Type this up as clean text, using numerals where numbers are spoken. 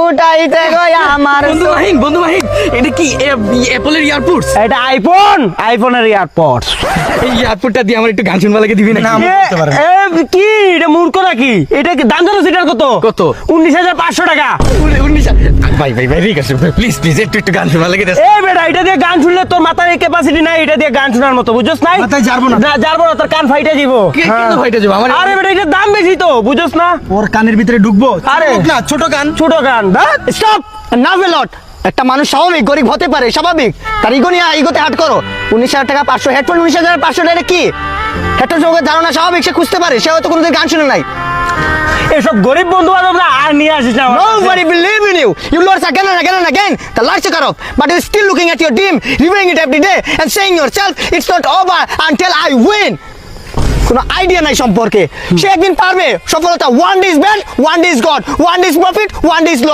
উঠাইতে গো আমার বন্ধু মাহিন এটা কি অ্যাপলের এয়ারপোর্টস? এটা আইফোনের এয়ারপডস। এই এয়ারপোর্টটা দিয়ে আমার একটু গান শুনবা লাগে দিবি না? কি এটা মূর্খ নাকি? এটা কি দাম জানো সেটার কত? কত? 19,500 টাকা। ভাই ঠিক আছে, প্লিজ একটু গান শুনবা লাগে। এই বেটা, এটা দিয়ে গান শুনলে তোর মাথার এই ক্যাপাসিটি নাই এটা দিয়ে গান শোনার মতো, বুঝছস নাই? মাথায় যাবো না। যাবো না, তোর কান ফাইটে যাবো। কেন ফাইটে যাবো? আরে বেটা, এটার দাম বেশি তো, বুঝছস না? ওর কানের ভিতরে ঢুকবো? আরে না, ছোট গান। স্টপ নাও লট। একটা মানুষ স্বাভাবিক গরিব হতে পারে, স্বাভাবিক। তার ইগো নিয়ে ইগোতে হাট করো। 19,000 টাকা 500 হেডফোন, 19,500 টাকা কি হেডফোন সঙ্গে ধারণা স্বাভাবিক, সে খুঁজতে পারে, সে হয়তো কোনোদিন গান শুনে নাই। এসব গরিব বন্ধু বান্ধবরা আর নিয়ে আসিস না। Nobody believe in you. You lords again and again and again. The lights are off, but you're still looking at your dream, reviewing it every day, and saying yourself, it's not over until I win. কোনো idea নাই সম্পর্কে। সে একদিন পারবে সফলতা। One day is bad, one day is God, one day is profit, one day is loss.